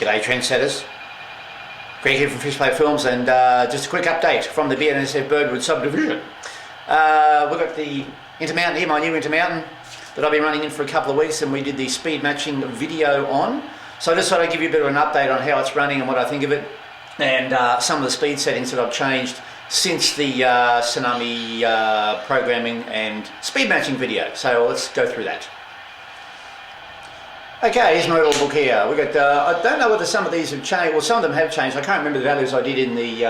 G'day trendsetters, Greg here from Fishplay Films, and just a quick update from the BNSF Birdwood subdivision. We've got the Intermountain here, my new Intermountain, that I've been running in for a couple of weeks, and we did the speed matching video on. So I just thought I'd give you a bit of an update on how it's running and what I think of it, and some of the speed settings that I've changed since the Tsunami programming and speed matching video. So let's go through that. Okay, here's my little book here. We've got, I don't know whether some of these have changed. Well, some of them have changed. I can't remember the values I did in the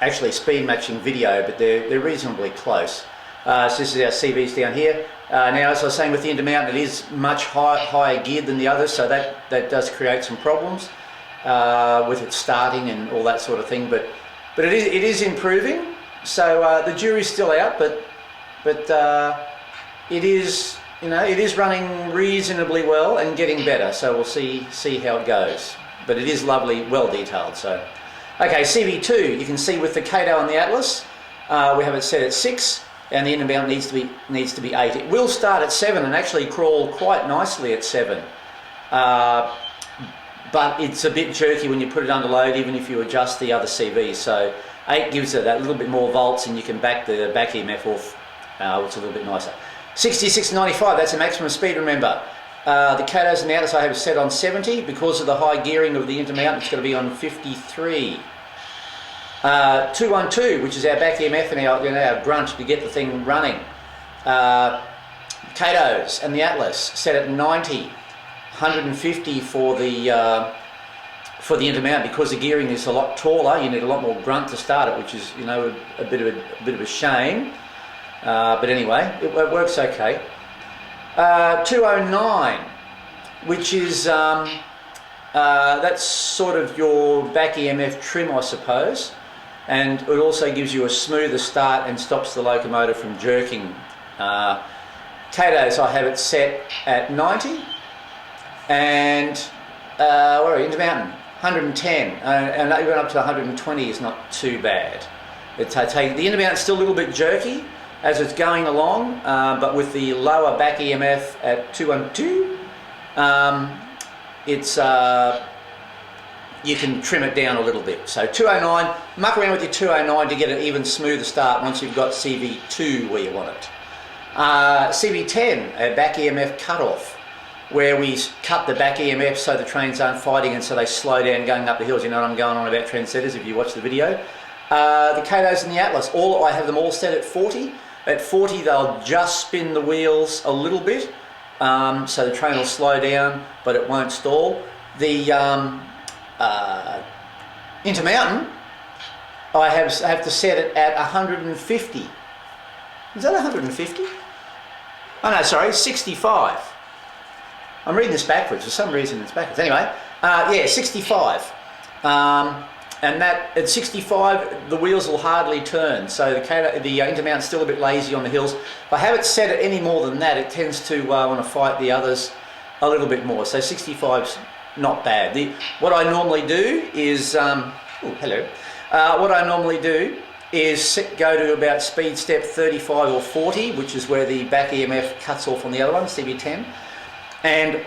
actually speed matching video, but they're reasonably close. So this is our CVs down here. Now, as I was saying with the Intermountain, it is much higher geared than the others, so that does create some problems with it starting and all that sort of thing. But it is improving. So the jury's still out, but it is. You know, it is running reasonably well and getting better, so we'll see how it goes. But it is lovely, well detailed. So, okay, CV2, you can see with the Kato and the Atlas, we have it set at 6, and the Intermountain needs to be 8. It will start at 7 and actually crawl quite nicely at 7, but it's a bit jerky when you put it under load, even if you adjust the other CVs. So 8 gives it that little bit more volts, and you can back the back EMF off, which is a little bit nicer. 66 to 95, that's a maximum speed, remember. The Katos and the Atlas I have set on 70. Because of the high gearing of the Intermountain, it's going to be on 53. 212, which is our back EMF and our grunt to get the thing running. Katos and the Atlas set at 90. 150 for the Intermountain. Because the gearing is a lot taller, you need a lot more grunt to start it, which is, you know, a bit of a shame. But anyway, it works okay. 209, which is that's sort of your back EMF trim, I suppose, and it also gives you a smoother start and stops the locomotive from jerking. Katos, I have it set at 90, and where are we? Intermountain 110, and even up to 120 is not too bad. The Intermountain's still a little bit jerky as it's going along, but with the lower back EMF at 212, you can trim it down a little bit. So 209, muck around with your 209 to get an even smoother start once you've got CV2 where you want it. CV10, a back EMF cutoff, where we cut the back EMF so the trains aren't fighting and so they slow down going up the hills. You know what I'm going on about, trendsetters, if you watch the video. The Katos and the Atlas, I have them all set at 40. At 40 they'll just spin the wheels a little bit, so the train will slow down but it won't stall. The Intermountain, I have to set it at 150. Is that 150? Oh no, sorry, 65. I'm reading this backwards, for some reason it's backwards. Anyway, yeah, 65. And that at 65, the wheels will hardly turn. So the Intermountain's still a bit lazy on the hills. If I have it set at any more than that, it tends to want to fight the others a little bit more. So 65's not bad. What I normally do is, what I normally do is go to about speed step 35 or 40, which is where the back EMF cuts off on the other one, CV10, and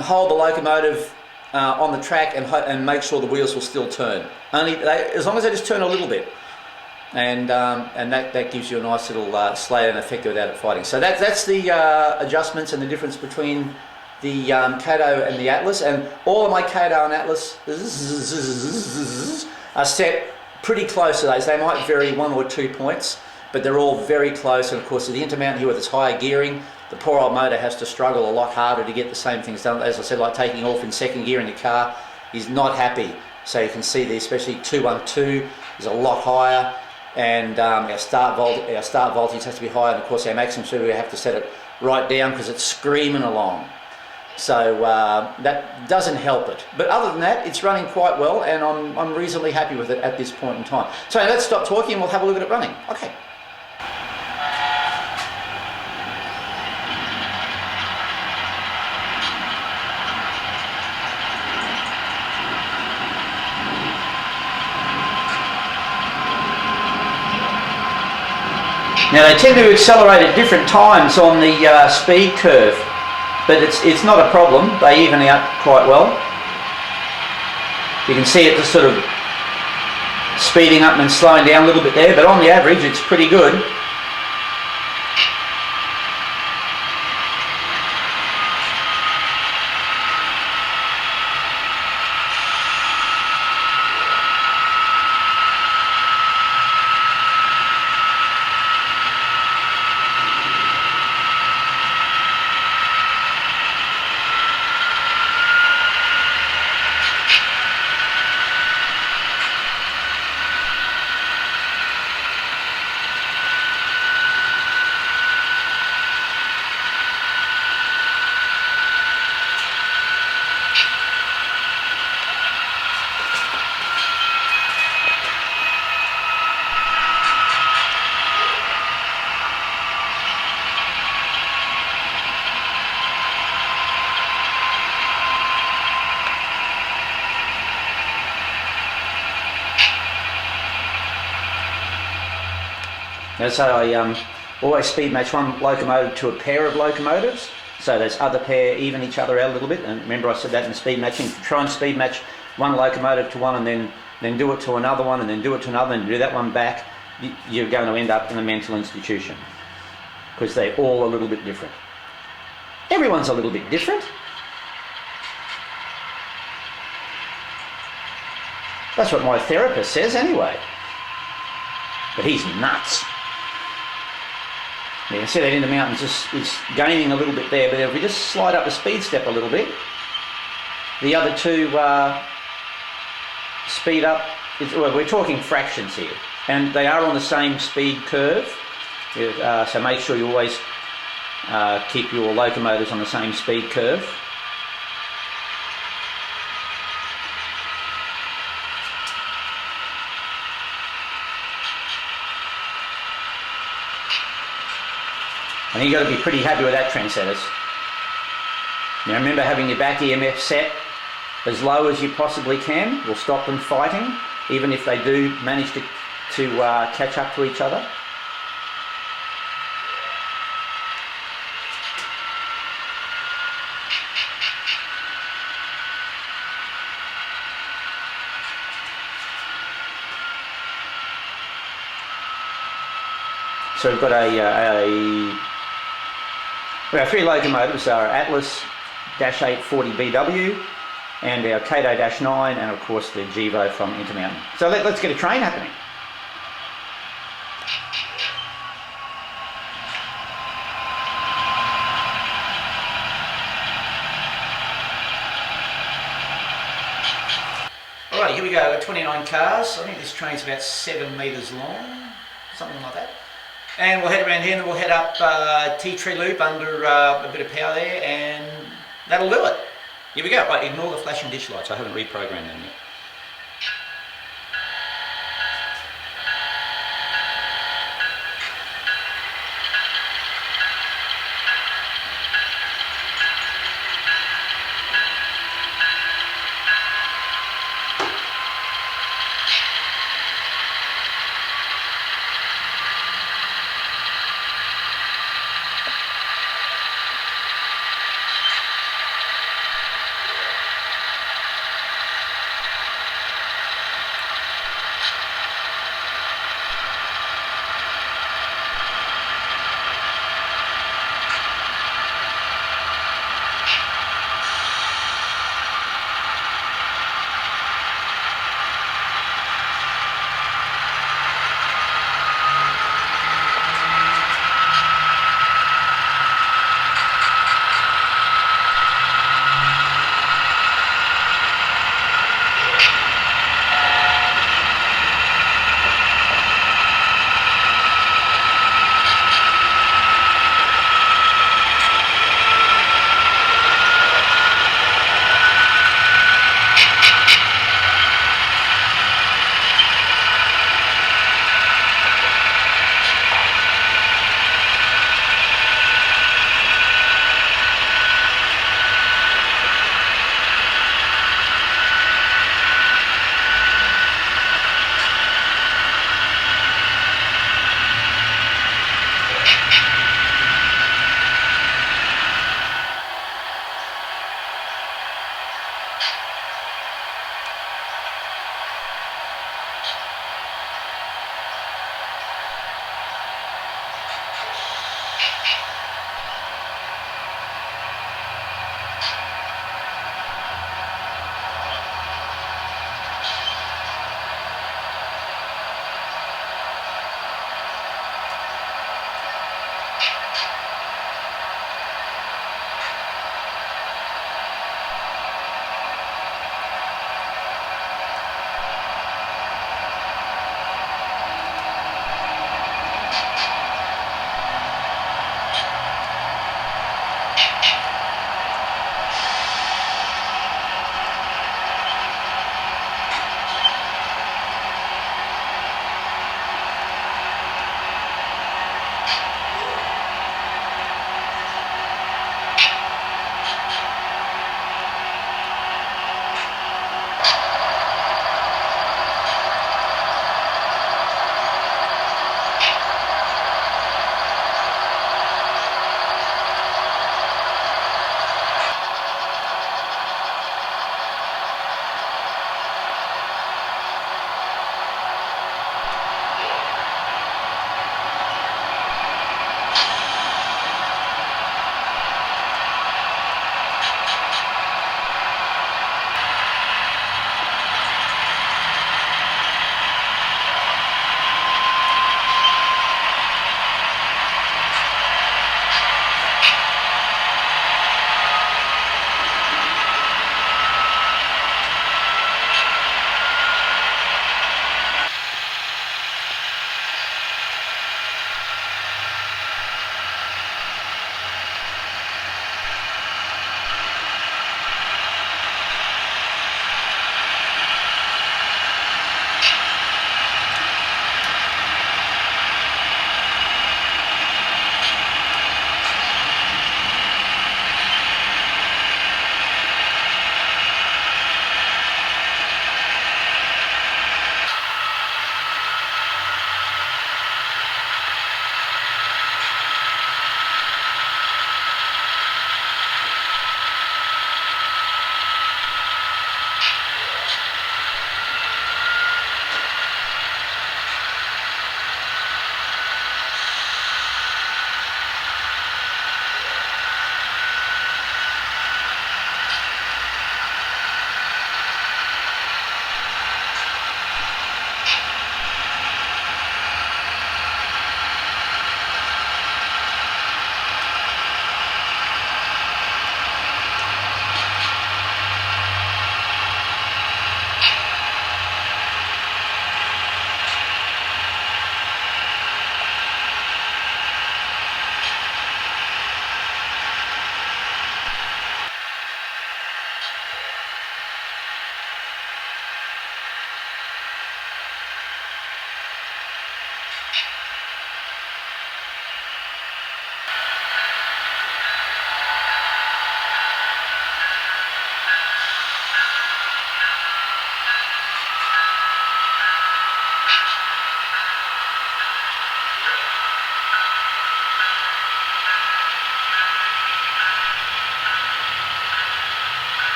hold the locomotive on the track and make sure the wheels will still turn. As long as they just turn a little bit, and that gives you a nice little slow down effect without it fighting. So that's the adjustments and the difference between the Kato and the Atlas. And all of my Kato and Atlas are set pretty close to those. They might vary 1 or 2 points, but they're all very close. And of course, the Intermountain here with its higher gearing, the poor old motor has to struggle a lot harder to get the same things done. As I said, like taking off in second gear in your car, he's not happy. So you can see there, especially 212 is a lot higher, and our start voltage has to be higher, and of course our maximum speed we have to set it right down because it's screaming along. So that doesn't help it. But other than that, it's running quite well, and I'm reasonably happy with it at this point in time. So let's stop talking and we'll have a look at it running. Okay. Now they tend to accelerate at different times on the speed curve, but it's not a problem. They even out quite well. You can see it just sort of speeding up and then slowing down a little bit there, but on the average it's pretty good. Now, so I always speed match one locomotive to a pair of locomotives, so this other pair even each other out a little bit. And remember I said that in speed matching, try and speed match one locomotive to one and then do it to another one and then do it to another and do that one back. You're going to end up in a mental institution because they're all a little bit different. Everyone's a little bit different. That's what my therapist says anyway. But he's nuts. You can see that Intermountain just is gaining a little bit there, but if we just slide up the speed step a little bit, the other two speed up. Well, we're talking fractions here, and they are on the same speed curve. So make sure you always keep your locomotives on the same speed curve. And you've got to be pretty happy with that, trendsetters. Now remember, having your back EMF set as low as you possibly can will stop them fighting, even if they do manage to catch up to each other. So we've got we have three locomotives, our Atlas-840BW and our Kato-9 and of course the Gevo from Intermountain. So let's get a train happening. Alright, here we go, we've got 29 cars. I think this train's about 7 metres long, something like that. And we'll head around here and then we'll head up Tea Tree Loop under a bit of power there, and that'll do it. Here we go. Right, ignore the flashing ditch lights, I haven't reprogrammed them yet.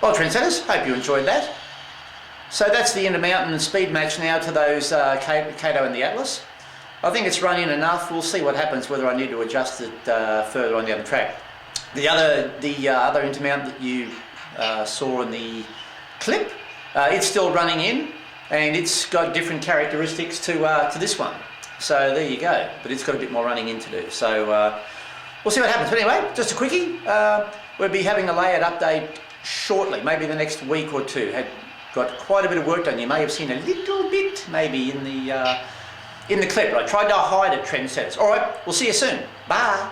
Well, trendsetters, hope you enjoyed that. So that's the Intermountain speed match now to those Kato and the Atlas. I think it's run in enough. We'll see what happens, whether I need to adjust it further on the other track. The other Intermountain that you saw in the clip, it's still running in, and it's got different characteristics to this one. So there you go, but it's got a bit more running in to do. So we'll see what happens. But anyway, just a quickie. We'll be having a layout update shortly, maybe the next week or two. Had got quite a bit of work done. You may have seen a little bit, maybe in the clip. But I tried to hide it, trendsetters. All right, we'll see you soon. Bye.